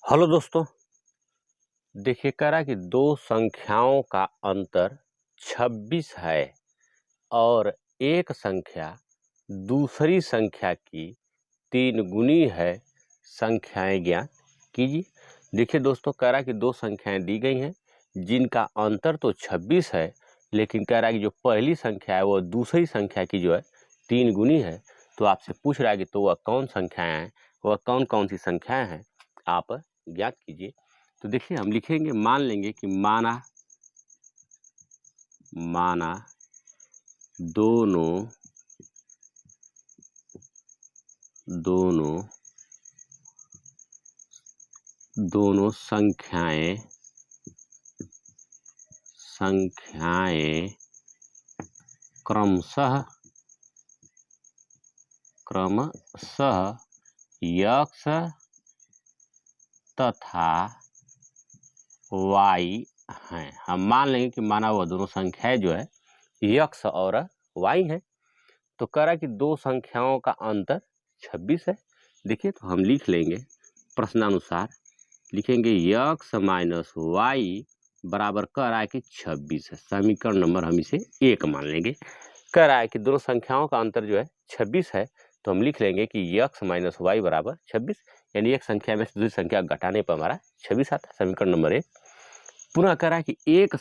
Hello दोस्तों, देखिए कह रहा है कि दो संख्याओं का अंतर 26 है और एक संख्या दूसरी संख्या की 3 गुनी है। संख्याएं ज्ञात कीजिए। देखिए दोस्तों, कह रहा है कि दो संख्याएं दी गई हैं जिनका अंतर तो 26 है, लेकिन कह रहा है कि जो पहली संख्या है वो दूसरी संख्या की जो है 3 गुनी है। तो आपसे पूछ रहा है कि तो वह कौन संख्याएं हैं, वह कौन कौन सी संख्याएं हैं, आप ज्ञात कीजिए। तो देखिए हम लिखेंगे, मान लेंगे कि माना दोनों दोनों दोनों संख्याएं क्रमशः x तथा y हैं। हम मान लेंगे कि माना वह दोनों संख्याएं जो है x और y हैं। तो कह रहा है कि दो संख्याओं का अंतर 26 है। देखिए तो हम लिख लेंगे प्रश्नानुसार, लिखेंगे x माइनस वाई बराबर कह रहा है कि 26 है। समीकरण नंबर हम इसे 1 मान लेंगे। कह रहा है कि दोनों संख्याओं का अंतर जो है 26 है, तो हम लिख लेंगे कि x माइनस वाई बराबर 26, यानी एक संख्या में से दूसरी संख्या घटाने पर हमारा 26 आता है। समीकरण नंबर 1। पुनः कह रहा है कि एक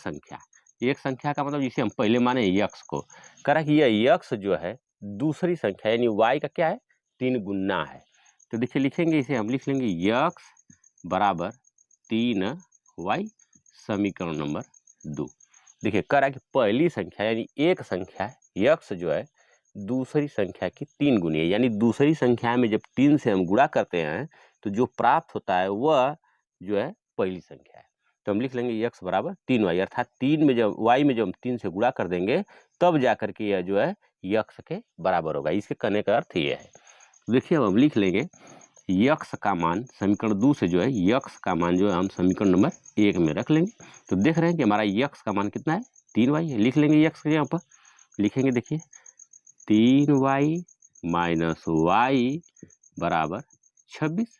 संख्या का मतलब जिसे हम पहले माने x को, कह रहा है कि यह x जो है दूसरी संख्या यानी y का क्या है, 3 गुना है। तो देखिए लिखेंगे इसे, हम लिख लेंगे x बराबर 3y। समीकरण नंबर 2। देखिए कह रहा है कि पहली संख्या यानी एक संख्या x जो है दूसरी संख्या की 3 गुनी है, यानी दूसरी संख्या में जब 3 से हम गुणा करते हैं तो जो प्राप्त होता है वह जो है पहली संख्या है। तो हम लिख लेंगे x बराबर 3y, अर्थात 3 में जब y में जब हम 3 से गुणा कर देंगे तब जाकर के यह जो है x के बराबर होगा। इसके कहने का अर्थ ये है। देखिए अब हम लिख लेंगे x का मान, समीकरण 2 से जो है x का मान जो है हम समीकरण नंबर 1 में रख लेंगे। तो देख रहे हैं कि हमारा x का मान कितना है, 3y है। लिख लेंगे x के यहाँ पर, लिखेंगे देखिए 3y माइनस वाई बराबर 26।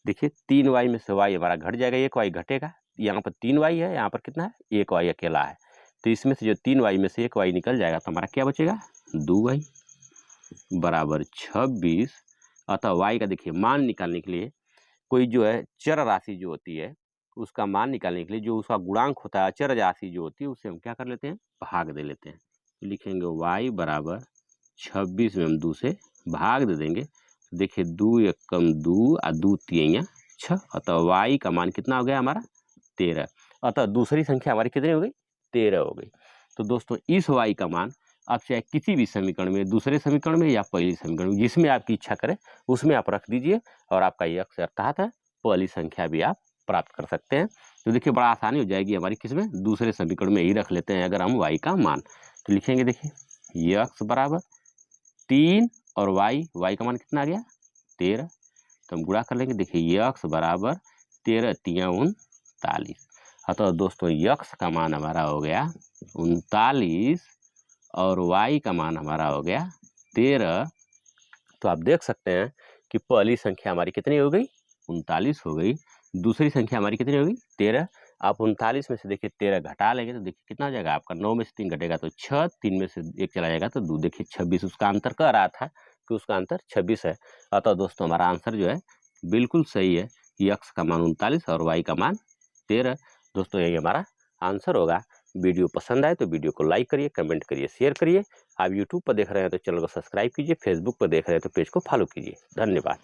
देखिए 3y में से y हमारा घट जाएगा, 1y घटेगा। यहाँ पर 3y है, यहाँ पर कितना है, 1y अकेला है। तो इसमें से जो 3y में से 1y निकल जाएगा तो हमारा क्या बचेगा, 2y बराबर 26। अतः y का देखिए मान निकालने के लिए कोई जो है चर राशि जो होती है उसका मान निकालने के लिए जो उसका गुणांक होता है, चर राशि जो होती है उससे हम क्या कर लेते हैं, भाग दे लेते हैं। तो लिखेंगे y बराबर 26 में हम 2 से भाग दे देंगे। तो देखिए 2 1 कम 2 और 2 3 6, अतः y का मान कितना हो गया हमारा, 13। अतः दूसरी संख्या हमारी कितनी हो गई, 13 हो गई। तो दोस्तों इस y का मान आप चाहे किसी भी समीकरण में, दूसरे समीकरण में या पहली समीकरण में, जिसमें आपकी इच्छा करे उसमें आप रख दीजिए और आपका x अर्थात है पहली संख्या भी आप प्राप्त कर सकते हैं। तो देखिए बड़ा आसानी हो जाएगी हमारी, किसमें, दूसरे समीकरण में ही रख लेते हैं अगर हम y का मान। तो लिखेंगे देखिए x बराबर 3 और y का मान कितना आ गया, 13। तो हम गुणा कर लेंगे, देखिए x बराबर 13 3 39। अतः दोस्तों x का मान हमारा हो गया 39 और y का मान हमारा हो गया 13। तो आप देख सकते हैं कि पहली संख्या हमारी कितनी हो गई, 39 हो गई। दूसरी संख्या हमारी कितनी हो गई, 13। आप 39 में से देखिए 13 घटा लेंगे तो देखिए कितना हो जाएगा आपका, 9 में से 3 घटेगा तो 6, 3 में से 1 चला जाएगा तो 2, देखिए 26। उसका अंतर कह रहा था कि उसका अंतर 26 है। अतः दोस्तों हमारा आंसर जो है बिल्कुल सही है, x का मान 39 और y का मान 13। दोस्तों यही हमारा आंसर होगा। वीडियो पसंद आए तो वीडियो को लाइक करिए, कमेंट करिए, शेयर करिए। आप यूट्यूब पर देख रहे हैं तो चैनल को सब्सक्राइब कीजिए, फेसबुक पर देख रहे हैं तो पेज को फॉलो कीजिए। धन्यवाद।